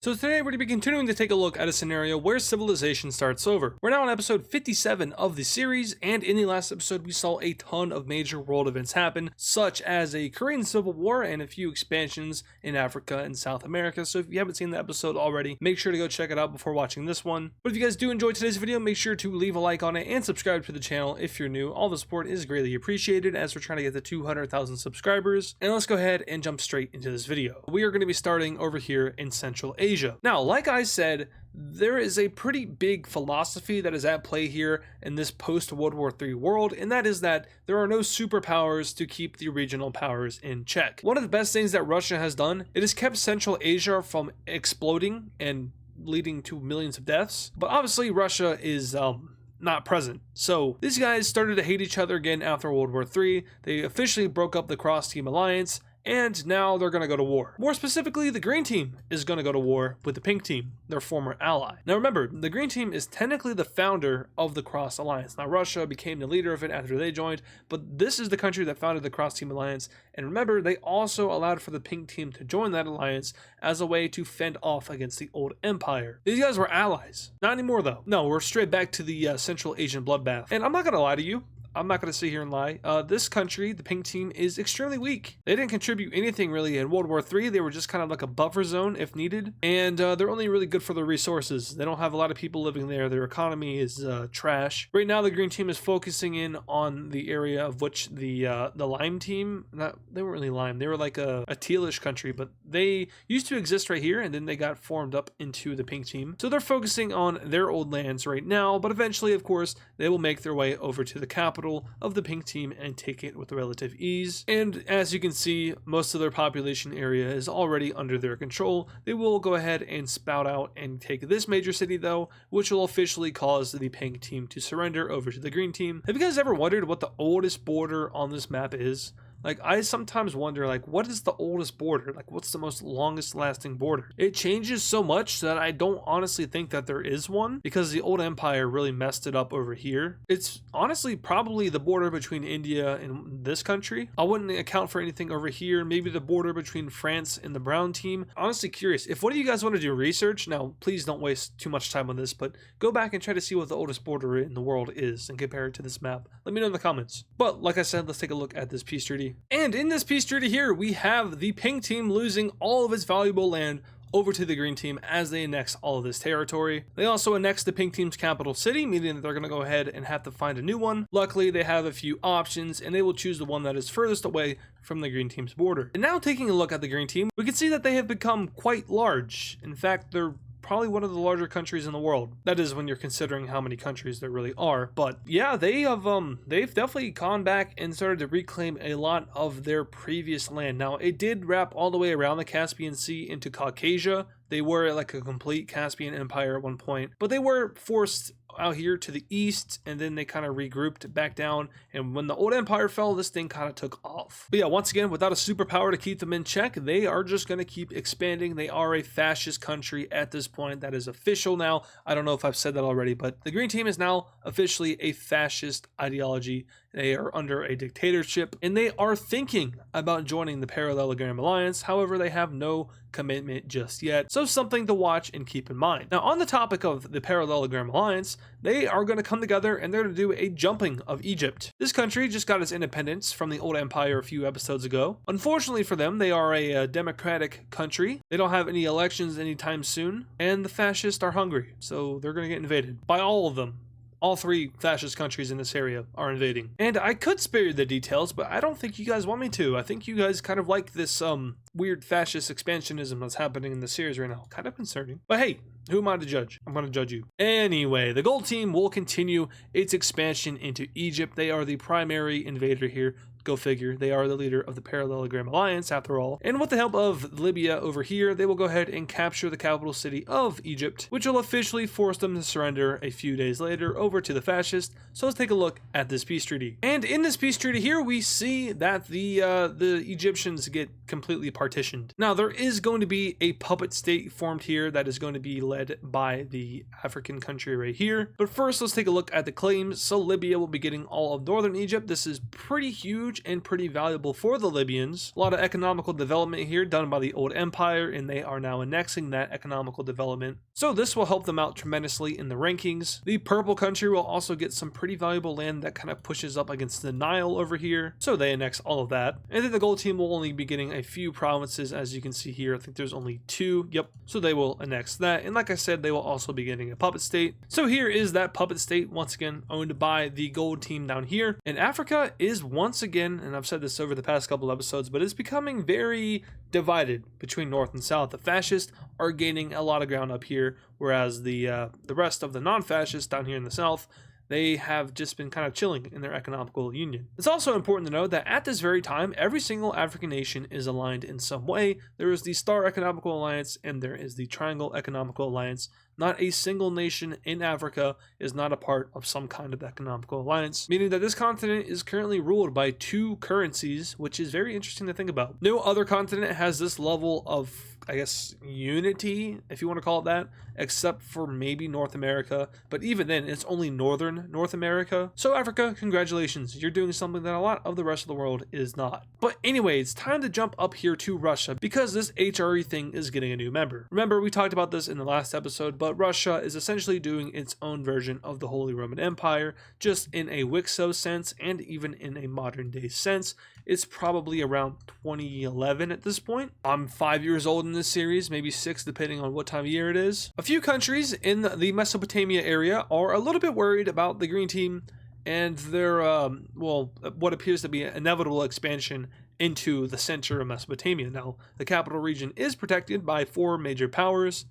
So today we're going to be continuing to take a look at a scenario where civilization starts over. We're now on episode 57 of the series, and in the last episode we saw a ton of major world events happen, such as a Korean Civil War and a few expansions in Africa and South America. So if you haven't seen the episode already, make sure to go check it out before watching this one. But if you guys do enjoy today's video, make sure to leave a like on it and subscribe to the channel if you're new. All the support is greatly appreciated as we're trying to get to 200,000 subscribers. And let's go ahead and jump straight into this video. We are going to be starting over here in Central Asia. Now, like I said, there is a pretty big philosophy that is at play here in this post-World War III world, and that is that there are no superpowers to keep the regional powers in check. One of the best things that Russia has done, it has kept Central Asia from exploding and leading to millions of deaths, but obviously Russia is not present. So these guys started to hate each other again after World War III. They officially broke up the cross-team alliance, and now they're going to go to war. More specifically, the green team is going to go to war with the pink team, their former ally. Now remember, the green team is technically the founder of the cross alliance. Now Russia became the leader of it after they joined, but this is the country that founded the cross team alliance. And remember, they also allowed for the pink team to join that alliance as a way to fend off against the old empire. These guys were allies. Not anymore though. No, we're straight back to the Central Asian bloodbath. And I'm not going to lie to you. I'm not going to sit here and lie. This country, the pink team, is extremely weak. They didn't contribute anything really in World War III. They were just kind of like a buffer zone if needed. And they're only really good for their resources. They don't have a lot of people living there. Their economy is trash. Right now, the green team is focusing in on the area of which the lime team, they weren't really lime. They were like a tealish country, but they used to exist right here, and then they got formed up into the pink team. So they're focusing on their old lands right now, but eventually, of course, they will make their way over to the capital of the pink team and take it with relative ease. And as you can see, most of their population area is already under their control. They will go ahead and spout out and take this major city though, which will officially cause the pink team to surrender over to the green team. Have you guys ever wondered what the oldest border on this map is? Like, I sometimes wonder, like, what is the oldest border? Like, what's the most longest lasting border? It changes so much that I don't honestly think that there is one, because the old empire really messed it up over here. It's honestly probably the border between India and this country. I wouldn't account for anything over here. Maybe the border between France and the brown team. Honestly curious. If one of you guys want to do research, now please don't waste too much time on this, but go back and try to see what the oldest border in the world is and compare it to this map. Let me know in the comments. But like I said, let's take a look at this peace treaty. And in this peace treaty here, we have the pink team losing all of its valuable land over to the green team as they annex all of this territory. They also annex the pink team's capital city, meaning that they're going to go ahead and have to find a new one. Luckily, they have a few options, and they will choose the one that is furthest away from the green team's border. And now taking a look at the green team, we can see that they have become quite large. In fact, they're probably one of the larger countries in the world. That is when you're considering how many countries there really are. But yeah, they've definitely gone back and started to reclaim a lot of their previous land. Now, it did wrap all the way around the Caspian Sea into Caucasia. They were like a complete Caspian empire at one point, but they were forced out here to the east, and then they kind of regrouped back down, and when the old empire fell, this thing kind of took off. But yeah, once again, without a superpower to keep them in check, they are just going to keep expanding. They are a fascist country at this point. That is official now. I don't know if I've said that already, but the green team is now officially a fascist ideology. They are under a dictatorship, and they are thinking about joining the Parallelogram Alliance. However, they have no commitment just yet, so something to watch and keep in mind. Now, on the topic of the Parallelogram Alliance, they are going to come together and they're going to do a jumping of Egypt. This country just got its independence from the old empire a few episodes ago. Unfortunately for them, they are a democratic country. They don't have any elections anytime soon, and the fascists are hungry, so they're going to get invaded by all of them. All three fascist countries in this area are invading. And I could spare you the details, but I don't think you guys want me to. I think you guys kind of like this weird fascist expansionism that's happening in the series right now. Kind of concerning. But hey, who am I to judge? I'm going to judge you. Anyway, the gold team will continue its expansion into Egypt. They are the primary invader here. Go figure, they are the leader of the Parallelogram Alliance after all. And with the help of Libya over here, they will go ahead and capture the capital city of Egypt, which will officially force them to surrender a few days later over to the fascists. So let's take a look at this peace treaty. And in this peace treaty here, we see that the Egyptians get completely partitioned. Now, there is going to be a puppet state formed here that is going to be led by the African country right here. But first, let's take a look at the claims. So Libya will be getting all of northern Egypt. This is pretty huge. huge and pretty valuable for the Libyans. A lot of economical development here done by the old empire, and they are now annexing that economical development. So this will help them out tremendously in the rankings. The purple country will also get some pretty valuable land that kind of pushes up against the Nile over here, so they annex all of that. And then the gold team will only be getting a few provinces, as you can see here. I think there's only 2. Yep. So they will annex that. And like I said, they will also be getting a puppet state. So here is that puppet state, once again owned by the gold team down here. And Africa is once again, and I've said this over the past couple episodes, but it's becoming very divided between North and South. The fascists are gaining a lot of ground up here, whereas the rest of the non-fascists down here in the South, they have just been kind of chilling in their economical union. It's also important to note that at this very time, every single African nation is aligned in some way. There is the Star Economical Alliance and there is the Triangle Economical Alliance. Not a single nation in Africa is not a part of some kind of economical alliance, meaning that this continent is currently ruled by 2 currencies, which is very interesting to think about. No other continent has this level of, I guess, unity, if you want to call it that, except for maybe North America, but even then, it's only northern North America. So Africa, congratulations, you're doing something that a lot of the rest of the world is not. But anyway, it's time to jump up here to Russia, because this HRE thing is getting a new member. Remember, we talked about this in the last episode, but Russia is essentially doing its own version of the Holy Roman Empire, just in a Wixo sense, and even in a modern day sense. It's probably around 2011 at this point. I'm 5 years old in this series, maybe 6 depending on what time of year it is. A few countries in the Mesopotamia area are a little bit worried about the Green Team and their, what appears to be an inevitable expansion into the center of Mesopotamia. Now, the capital region is protected by 4 major powers,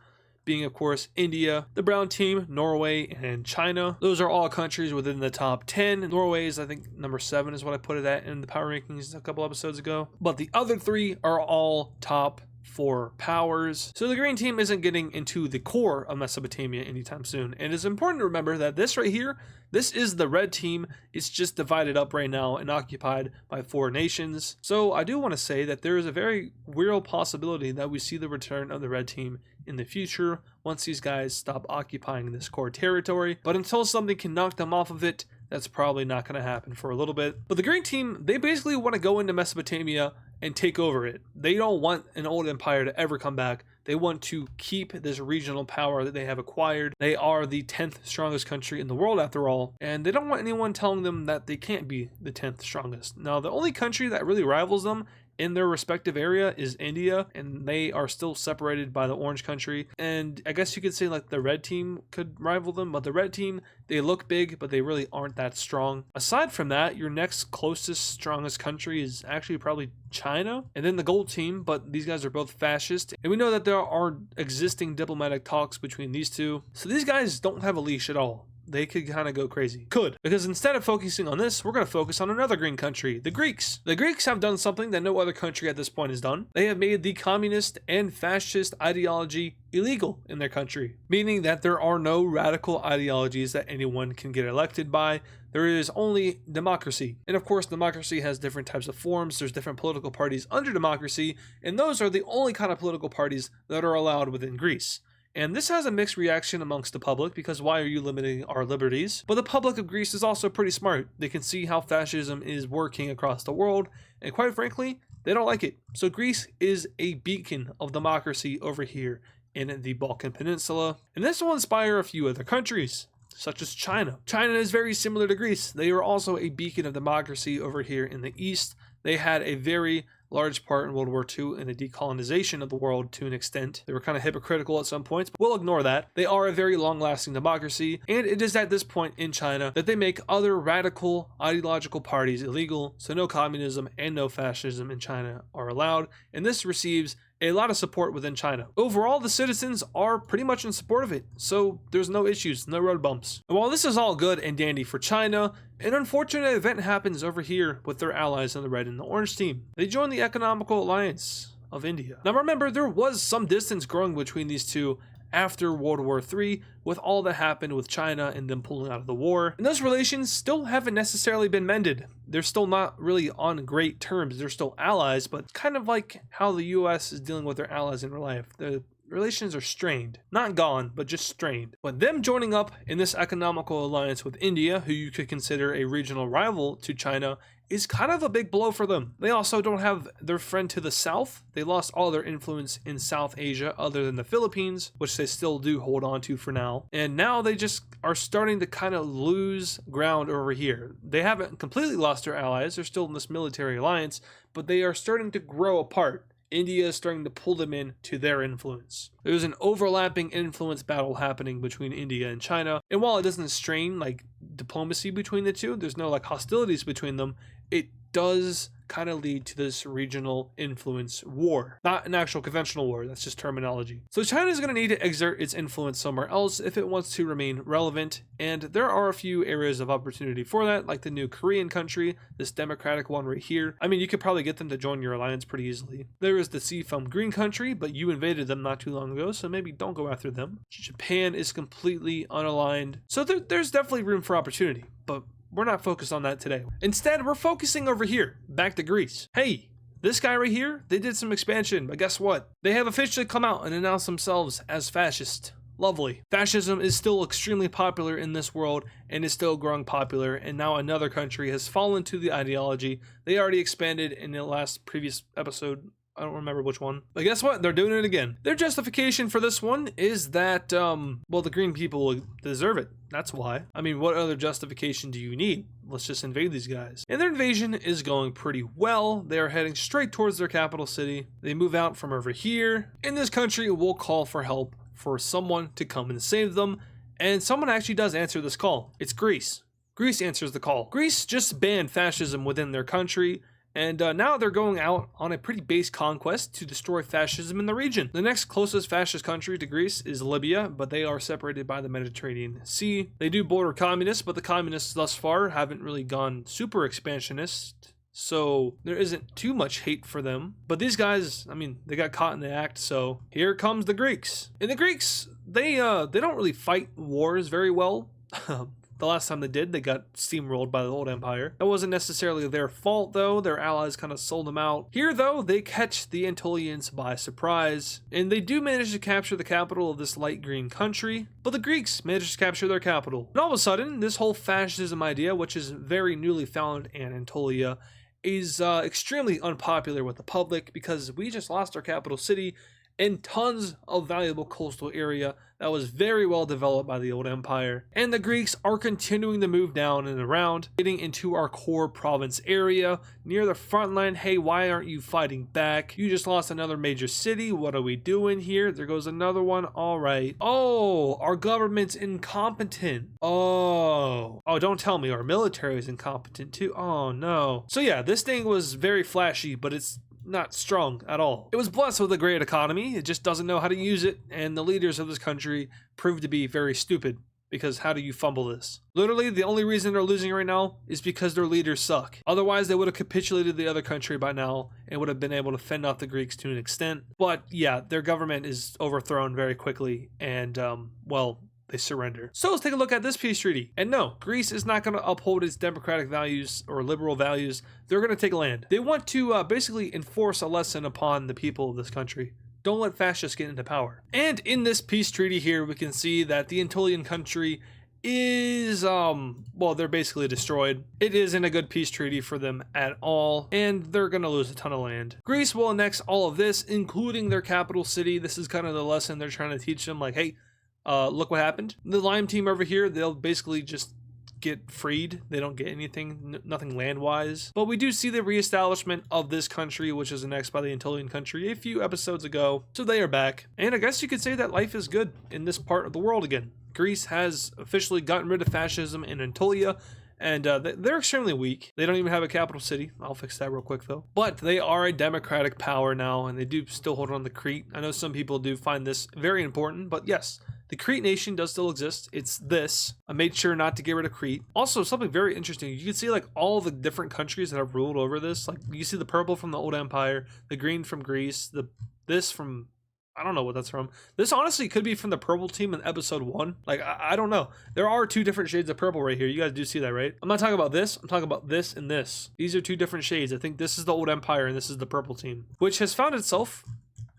being of course India, the brown team, Norway, and China. Those are all countries within the top 10. Norway is, I think, number 7 is what I put it at in the power rankings a couple episodes ago. But the other 3 are all top 4 powers. So the green team isn't getting into the core of Mesopotamia anytime soon. And it's important to remember that this right here, this is the red team. It's just divided up right now and occupied by 4 nations. So I do want to say that there is a very real possibility that we see the return of the red team in the future once these guys stop occupying this core territory. But until something can knock them off of it, that's probably not going to happen for a little bit. But the green team, they basically want to go into Mesopotamia and take over it. They don't want an old empire to ever come back. They want to keep this regional power that they have acquired. They are the 10th strongest country in the world after all, and they don't want anyone telling them that they can't be the 10th strongest. Now, the only country that really rivals them in their respective area is India, and they are still separated by the orange country. And I guess you could say like the red team could rival them, but the red team, they look big, but they really aren't that strong. Aside from that, your next closest, strongest country is actually probably China, and then the gold team, but these guys are both fascist. And we know that there are existing diplomatic talks between these two. So these guys don't have a leash at all. They could kind of go crazy. Because instead of focusing on this, we're going to focus on another green country, the Greeks. The Greeks have done something that no other country at this point has done. They have made the communist and fascist ideology illegal in their country, meaning that there are no radical ideologies that anyone can get elected by. There is only democracy. And of course, democracy has different types of forms. There's different political parties under democracy, and those are the only kind of political parties that are allowed within Greece. And this has a mixed reaction amongst the public, because why are you limiting our liberties? But the public of Greece is also pretty smart. They can see how fascism is working across the world, and quite frankly, they don't like it. So Greece is a beacon of democracy over here in the Balkan Peninsula. And this will inspire a few other countries, such as China. China is very similar to Greece. They are also a beacon of democracy over here in the East. They had a very large part in World War II in the decolonization of the world to an extent. They were kind of hypocritical at some points, but we'll ignore that. They are a very long-lasting democracy, and it is at this point in China that they make other radical ideological parties illegal, so no communism and no fascism in China are allowed, and this receives a lot of support within China. Overall, the citizens are pretty much in support of it, so there's no issues, no road bumps. And while this is all good and dandy for China, an unfortunate event happens over here with their allies on the red and the orange team. They join the Economical Alliance of India. Now remember, there was some distance growing between these two after World War III, with all that happened with China and them pulling out of the war. And those relations still haven't necessarily been mended. They're still not really on great terms. They're still allies, but kind of like how the US is dealing with their allies in real life. The relations are strained. Not gone, but just strained. But them joining up in this economical alliance with India, who you could consider a regional rival to China, is kind of a big blow for them. They also don't have their friend to the south. They lost all their influence in South Asia other than the Philippines, which they still do hold on to for now. And now they just are starting to kind of lose ground over here. They haven't completely lost their allies. They're still in this military alliance, but they are starting to grow apart. India is starting to pull them in to their influence. There's an overlapping influence battle happening between India and China. And while it doesn't strain like diplomacy between the two, there's no like hostilities between them, it does kind of lead to this regional influence war. Not an actual conventional war, that's just terminology. So China is going to need to exert its influence somewhere else if it wants to remain relevant, and there are a few areas of opportunity for that, like the new Korean country, this democratic one right here. I mean, you could probably get them to join your alliance pretty easily. There is the seafoam green country, but you invaded them not too long ago, so maybe don't go after them. Japan is completely unaligned, so there's definitely room for opportunity, but we're not focused on that today. Instead, we're focusing over here, back to Greece. Hey, this guy right here, they did some expansion, but guess what? They have officially come out and announced themselves as fascist. Lovely. Fascism is still extremely popular in this world and is still growing popular, and now another country has fallen to the ideology. They already expanded in the previous episode. I don't remember which one. But guess what? They're doing it again. Their justification for this one is that, well, the green people deserve it. That's why. I mean, what other justification do you need? Let's just invade these guys. And their invasion is going pretty well. They are heading straight towards their capital city. They move out from over here. In this country, we'll call for help for someone to come and save them. And someone actually does answer this call. It's Greece. Greece answers the call. Greece just banned fascism within their country. And now they're going out on a pretty base conquest to destroy fascism in the region. The next closest fascist country to Greece is Libya, but they are separated by the Mediterranean Sea. They do border communists, but the communists thus far haven't really gone super expansionist, so there isn't too much hate for them. But these guys, I mean, they got caught in the act, so here comes the Greeks. And the Greeks, they don't really fight wars very well. The last time they did, they got steamrolled by the old empire. That wasn't necessarily their fault, though. Their allies kind of sold them out. Here, though, they catch the Anatolians by surprise, and they do manage to capture the capital of this light green country, but the Greeks manage to capture their capital. And all of a sudden, this whole fascism idea, which is very newly found in Anatolia, is extremely unpopular with the public because we just lost our capital city and tons of valuable coastal area that was very well developed by the old empire. And the Greeks are continuing to move down and around, getting into our core province area, near the front line. Hey, why aren't you fighting back? You just lost another major city. What are we doing here? There goes another one. All right. Oh, our government's incompetent. Oh, don't tell me our military is incompetent too. Oh no. So yeah, this thing was very flashy, but it's not strong at all. It was blessed with a great economy. It just doesn't know how to use it, and the leaders of this country proved to be very stupid, because how do you fumble this? Literally, the only reason they're losing right now is because their leaders suck. Otherwise, they would have capitulated the other country by now and would have been able to fend off the Greeks to an extent. But yeah, their government is overthrown very quickly, and well, they surrender. So let's take a look at this peace treaty. And no, Greece is not going to uphold its democratic values or liberal values. They're going to take land. They want to basically enforce a lesson upon the people of this country. Don't let fascists get into power. And in this peace treaty here, we can see that the Anatolian country is, well, they're basically destroyed. It isn't a good peace treaty for them at all, and they're gonna lose a ton of land. Greece will annex all of this, including their capital city. This is kind of the lesson they're trying to teach them, like, hey, look what happened. The Lime team over here, they'll basically just get freed. They don't get anything, nothing land-wise. But we do see the reestablishment of this country, which is annexed by the Anatolian country a few episodes ago. So they are back. And I guess you could say that life is good in this part of the world again. Greece has officially gotten rid of fascism in Anatolia, and they're extremely weak. They don't even have a capital city. I'll fix that real quick though. But they are a democratic power now, and they do still hold on to Crete. I know some people do find this very important, but yes, the Crete nation does still exist. It's this. I made sure not to get rid of Crete. Also, something very interesting. You can see like all the different countries that have ruled over this. Like you see the purple from the old empire, the green from Greece, this from, I don't know what that's from. This honestly could be from the purple team in episode 1. Like, I don't know. There are 2 different shades of purple right here. You guys do see that, right? I'm not talking about this. I'm talking about this and this. These are 2 different shades. I think this is the old empire and this is the purple team, which has found itself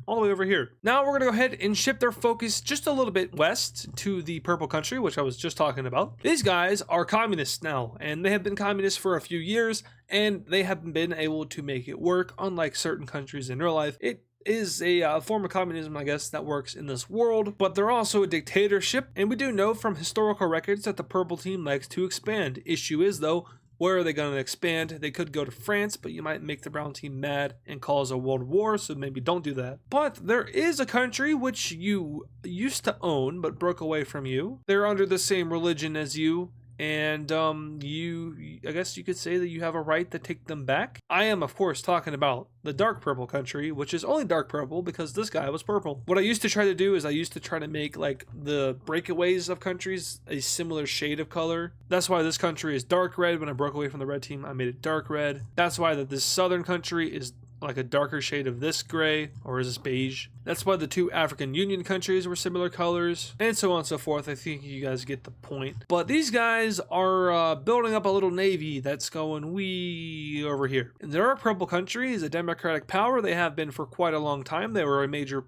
all the way over here. Now we're going to go ahead and shift their focus just a little bit west to the purple country, which I was just talking about. These guys are communists now, and they have been communists for a few years, and they haven't been able to make it work, unlike certain countries in real life. It is a form of communism, I guess, that works in this world, but they're also a dictatorship, and we do know from historical records that the purple team likes to expand. Issue is, though, where are they going to expand? They could go to France, but you might make the brown team mad and cause a world war, so maybe don't do that. But there is a country which you used to own, but broke away from you. They're under the same religion as you, and I guess you could say that you have a right to take them back. I am, of course, talking about the dark purple country, which is only dark purple because this guy was purple. What I used to try to do is I used to try to make like the breakaways of countries a similar shade of color. That's why this country is dark red. When I broke away from the red team, I made it dark red. That's why that this southern country is like a darker shade of this gray, or is this beige? That's why the two African Union countries were similar colors, and so on and so forth. I think you guys get the point. But these guys are building up a little navy that's going way over here. And the dark purple country is a democratic power. They have been for quite a long time. They were a major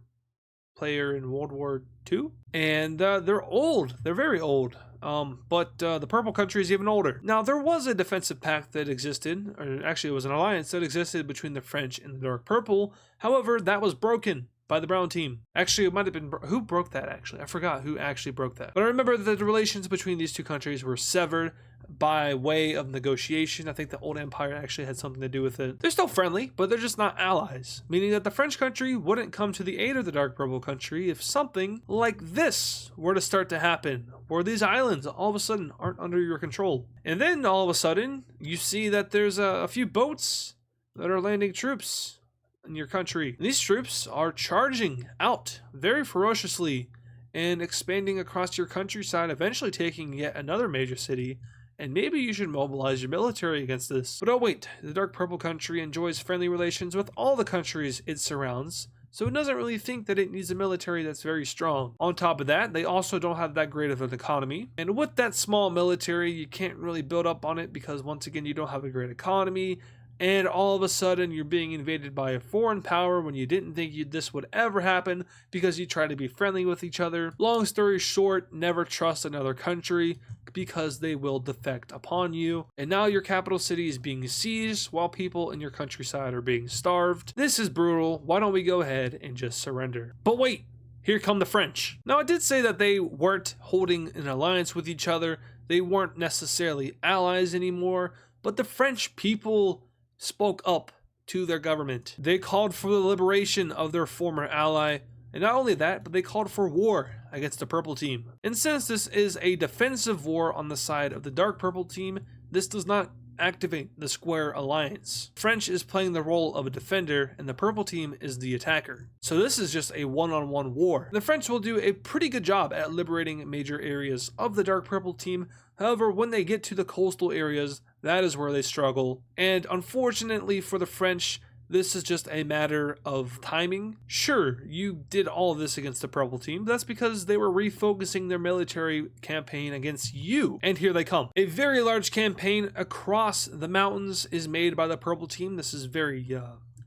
player in World War II, and they're old. They're very old. But the purple country is even older. Now, there was a defensive pact that existed, or actually it was an alliance that existed between the French and the dark purple. However, that was broken by the brown team. Actually, it might have been, who broke that actually? I forgot who actually broke that. But I remember that the relations between these two countries were severed by way of negotiation. I think the old empire actually had something to do with it. They're still friendly, but they're just not allies, meaning that the French country wouldn't come to the aid of the dark purple country if something like this were to start to happen, where these islands all of a sudden aren't under your control. And then all of a sudden you see that there's a few boats that are landing troops in your country. And these troops are charging out very ferociously and expanding across your countryside, eventually taking yet another major city. And maybe you should mobilize your military against this. But oh wait, the dark purple country enjoys friendly relations with all the countries it surrounds, so it doesn't really think that it needs a military that's very strong. On top of that, they also don't have that great of an economy. And with that small military, you can't really build up on it because once again, you don't have a great economy. And all of a sudden, you're being invaded by a foreign power when you didn't think this would ever happen because you try to be friendly with each other. Long story short, never trust another country because they will defect upon you. And now your capital city is being sieged while people in your countryside are being starved. This is brutal. Why don't we go ahead and just surrender? But wait, here come the French. Now, I did say that they weren't holding an alliance with each other. They weren't necessarily allies anymore, but the French people spoke up to their government. They called for the liberation of their former ally, and not only that, but they called for war against the purple team. And since this is a defensive war on the side of the dark purple team, this does not activate the square alliance. French is playing the role of a defender, and the purple team is the attacker. So this is just a one-on-one war. The French will do a pretty good job at liberating major areas of the dark purple team. However, when they get to the coastal areas, that is where they struggle. And unfortunately for the French, this is just a matter of timing. Sure, you did all of this against the purple team. That's because they were refocusing their military campaign against you. And here they come. A very large campaign across the mountains is made by the purple team. This is very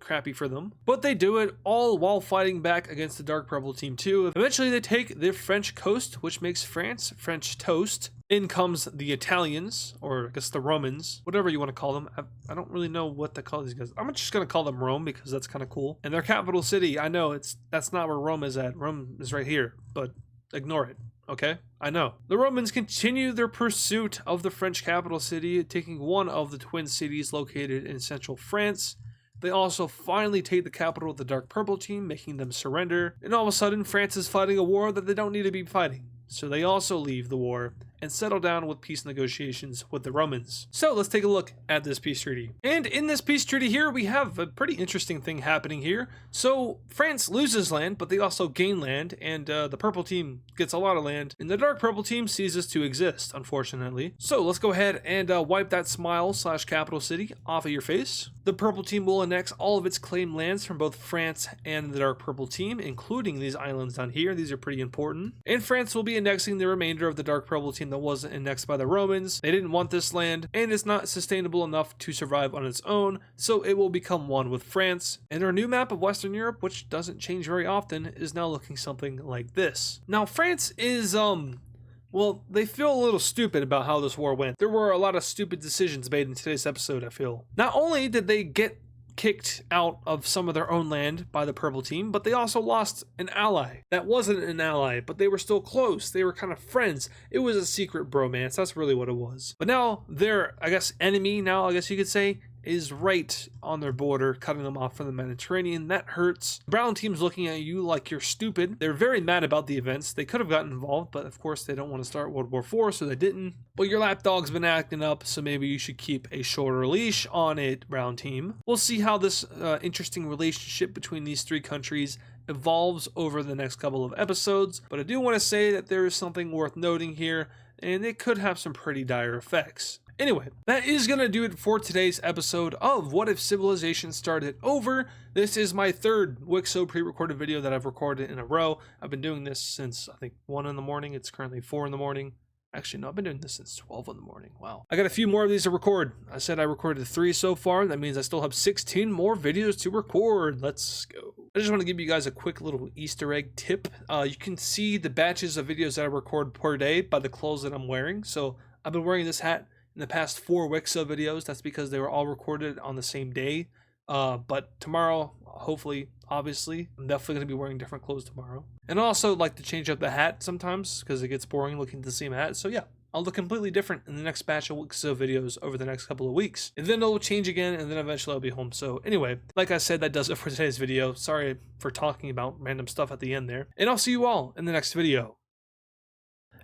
crappy for them, but they do it all while fighting back against the dark purple team too. Eventually they take the French coast, which makes France French toast. In comes the Italians, or I guess the Romans, whatever you want to call them. I don't really know what to call these guys. I'm just going to call them Rome because that's kind of cool. And their capital city, I know that's not where Rome is at. Rome is right here, but ignore it. Okay, I know. The Romans continue their pursuit of the French capital city, taking one of the twin cities located in central France. They also finally take the capital of the dark purple team, making them surrender. And all of a sudden, France is fighting a war that they don't need to be fighting. So they also leave the war and settle down with peace negotiations with the Romans. So let's take a look at this peace treaty. And in this peace treaty here, we have a pretty interesting thing happening here. So France loses land, but they also gain land, and the purple team gets a lot of land, and the dark purple team ceases to exist, unfortunately. So let's go ahead and wipe that smile / capital city off of your face. The purple team will annex all of its claimed lands from both France and the dark purple team, including these islands down here. These are pretty important. And France will be annexing the remainder of the dark purple team that wasn't annexed by the Romans. They didn't want this land, and it's not sustainable enough to survive on its own, so it will become one with France. And our new map of Western Europe, which doesn't change very often, is now looking something like this. Now, France is, well, they feel a little stupid about how this war went. There were a lot of stupid decisions made in today's episode, I feel. Not only did they get kicked out of some of their own land by the purple team, but they also lost an ally that wasn't an ally, but they were still close. They were kind of friends. It was a secret bromance. That's really what it was. But now their, I guess, enemy, now I guess you could say, is right on their border, cutting them off from the Mediterranean. That hurts. The brown team's looking at you like you're stupid. They're very mad about the events. They could have gotten involved, but of course they don't want to start World War IV, so they didn't. But your lapdog's been acting up, so maybe you should keep a shorter leash on it, brown team. We'll see how this interesting relationship between these three countries evolves over the next couple of episodes, but I do want to say that there is something worth noting here, and it could have some pretty dire effects. Anyway, that is going to do it for today's episode of What If Civilization Started Over. This is my third Wixo pre-recorded video that I've recorded in a row. I've been doing this since, I think, 1 in the morning. It's currently 4 in the morning. Actually, no, I've been doing this since 12 in the morning. Wow. I got a few more of these to record. I said I recorded 3 so far. That means I still have 16 more videos to record. Let's go. I just want to give you guys a quick little Easter egg tip. You can see the batches of videos that I record per day by the clothes that I'm wearing. So I've been wearing this hat in the past 4 Wixo videos. That's because they were all recorded on the same day. But tomorrow, hopefully, obviously, I'm definitely going to be wearing different clothes tomorrow. And I also like to change up the hat sometimes because it gets boring looking at the same hat. So yeah, I'll look completely different in the next batch of Wixo videos over the next couple of weeks. And then it'll change again, and then eventually I'll be home. So anyway, like I said, that does it for today's video. Sorry for talking about random stuff at the end there. And I'll see you all in the next video.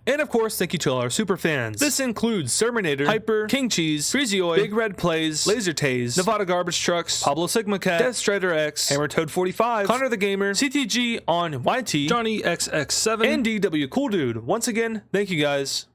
And of course, thank you to all our super fans. This includes Serminator, Hyper, King Cheese, Freezioid, Big Red Plays, Laser Tase, Nevada Garbage Trucks, Pablo Sigma Cat, Death Strider X, Hammer Toad 45, Connor the Gamer, CTG on YT, Johnny XX7, and DW Cool Dude. Once again, thank you guys.